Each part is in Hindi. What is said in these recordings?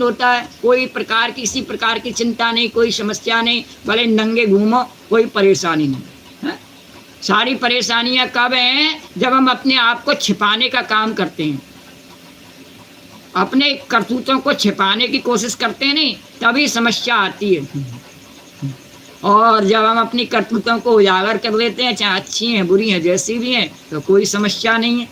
होता है, कोई प्रकार की किसी प्रकार की चिंता नहीं, कोई समस्या नहीं, भले नंगे घूमो, कोई परेशानी नहीं है। सारी परेशानियां कब हैं? जब हम अपने आप को छिपाने का काम करते हैं, अपने करतूतों को छिपाने की कोशिश करते हैं, नहीं तभी समस्या आती है। और जब हम अपनी करतूतों को उजागर कर लेते हैं, चाहे अच्छी हैं बुरी हैं जैसी भी हैं, तो कोई समस्या नहीं है।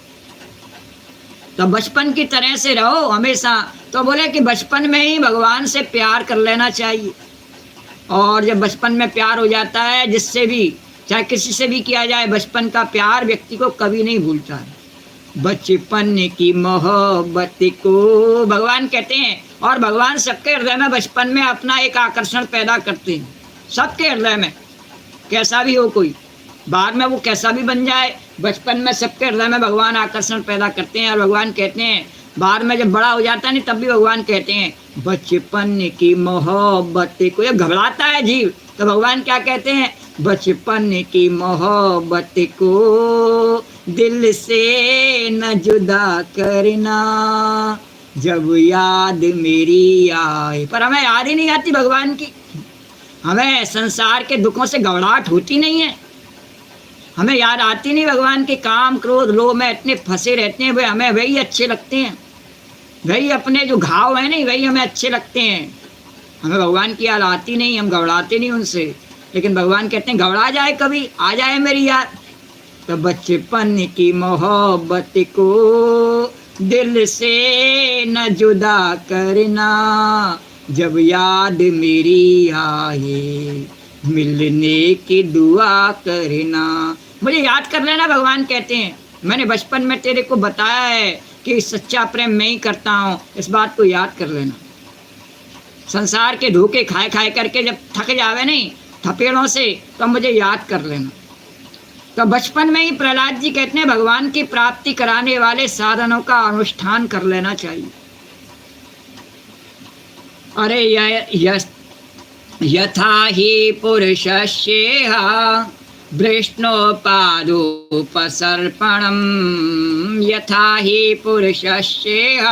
तो बचपन की तरह से रहो हमेशा। तो बोले कि बचपन में ही भगवान से प्यार कर लेना चाहिए। और जब बचपन में प्यार हो जाता है, जिससे भी चाहे किसी से भी किया जाए, बचपन का प्यार व्यक्ति को कभी नहीं भूलता है। बचपन की मोहब्बत को भगवान कहते हैं। और भगवान सबके हृदय में बचपन में अपना एक आकर्षण पैदा करते हैं, सबके हृदय में, कैसा भी हो कोई, बाद में वो कैसा भी बन जाए, बचपन में सबके हृदय में भगवान आकर्षण पैदा करते हैं। और भगवान कहते हैं, बाद में जब बड़ा हो जाता है नहीं, तब भी भगवान कहते हैं बचपन की मोहब्बत को। ये घबराता है जीव, तो भगवान क्या कहते हैं? बचपन की मोहब्बत को दिल से न जुदा करना, जब याद मेरी आए। पर हमें याद ही नहीं आती भगवान की। हमें संसार के दुखों से घबराहट होती नहीं है, हमें याद आती नहीं भगवान के। काम क्रोध लोभ में इतने फंसे रहते हैं, वे हमें वही अच्छे लगते हैं, वही अपने जो घाव है नहीं, वही हमें अच्छे लगते हैं। हमें भगवान की याद आती नहीं, हम घबराते नहीं उनसे। लेकिन भगवान कहते हैं घबरा जाए कभी, आ जाए मेरी याद, तो बचपन की मोहब्बत को दिल से न जुदा करना, जब याद मेरी आए मिलने की दुआ करना। मुझे याद कर लेना, भगवान कहते हैं। मैंने बचपन में तेरे को बताया है कि सच्चा प्रेम मैं ही करता हूँ, इस बात को याद कर लेना। संसार के धोखे खाए खाए करके जब थक जावे नहीं थपेड़ों से, तो मुझे याद कर लेना। तो बचपन में ही प्रहलाद जी कहते हैं भगवान की प्राप्ति कराने वाले साधनों का अनुष्ठान कर लेना चाहिए। अरे यथा ही पुरुषस्येह वृष्णोपादोपसर्पणम्, यथा ही पुरुषस्येह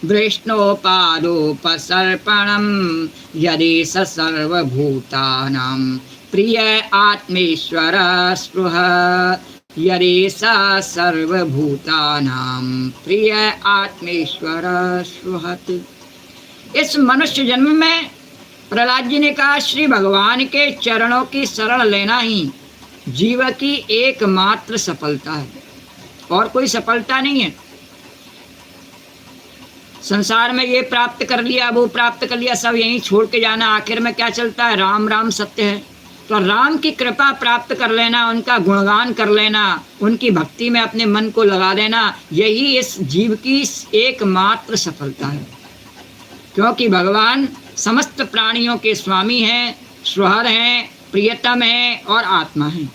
वृष्णोपादोपसर्पणम्, यदि स सर्वभूतानां प्रिय आत्मेश्वर स्पृह, यदि स सर्वभूतानां प्रिय आत्मेश्वर स्पृहत्। इस मनुष्य जन्म में प्रहलाद जी ने कहा, श्री भगवान के चरणों की शरण लेना ही जीव की एकमात्र सफलता है, और कोई सफलता नहीं है। संसार में ये प्राप्त कर लिया, वो प्राप्त कर लिया, सब यहीं छोड़ के जाना, आखिर में क्या चलता है? राम राम सत्य है। तो राम की कृपा प्राप्त कर लेना, उनका गुणगान कर लेना, उनकी भक्ति में अपने मन को लगा देना, यही इस जीव की एकमात्र सफलता है। क्योंकि भगवान समस्त प्राणियों के स्वामी हैं, स्वहर हैं, प्रियतम हैं और आत्मा हैं।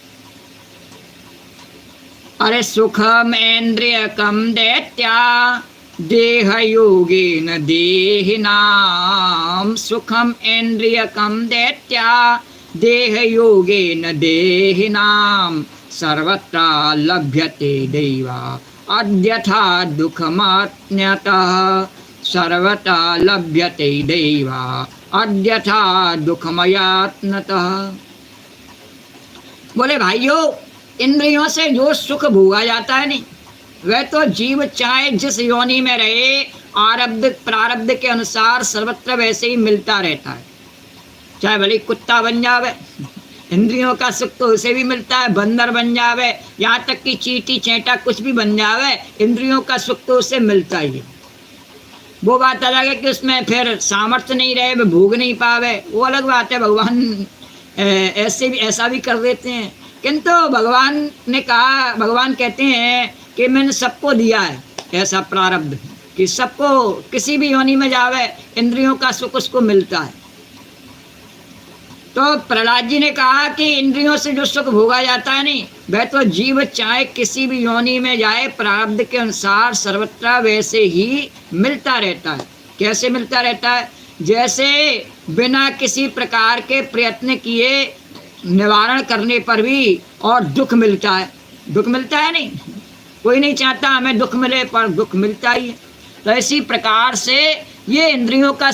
अरे सुखम ऐन्द्रियकम दैत्या देह योगेन देहिनाम, सुखम ऐन्द्रियकम दैत्या देह योगेन देहिनाम, सर्वत्र लभ्यते दैवा अद्यथा दुःखमात्म्यतः, सर्वथा लभ्यते दैवा अद्यथा दुःखमयात्मतः। बोले भाइयों, इंद्रियों से जो सुख भोगा जाता है नहीं, वह तो जीव चाहे जिस योनि में रहे, आरब्ध प्रारब्ध के अनुसार सर्वत्र वैसे ही मिलता रहता है। चाहे भले कुत्ता बन जावे, इंद्रियों का सुख तो उसे भी मिलता है, बंदर बन जावे, यहाँ तक कि चींटी चैंटा कुछ भी बन जावे, इंद्रियों का सुख तो उसे मिलता ही है। वो बात अलग है कि उसमें फिर सामर्थ्य नहीं रहे, वो भोग नहीं पावे, वो अलग बात है। भगवान ऐसा भी कर देते हैं। किंतु भगवान ने कहा, भगवान कहते हैं कि मैंने सबको दिया है ऐसा प्रारब्ध कि सबको किसी भी योनि में जावे, इंद्रियों का सुख उसको मिलता है। तो प्रहलाद जी ने कहा कि इंद्रियों से जो सुख भोगा जाता है नहीं, वह तो जीव चाहे किसी भी योनि में जाए, प्रारब्ध के अनुसार सर्वत्र वैसे ही मिलता रहता है। कैसे मिलता रहता है? जैसे बिना किसी प्रकार के प्रयत्न किए निवारण करने पर भी और दुख मिलता है। दुख मिलता है नहीं, कोई नहीं चाहता हमें दुख मिले, पर दुख मिलता ही है। तो इसी प्रकार से ये इंद्रियों का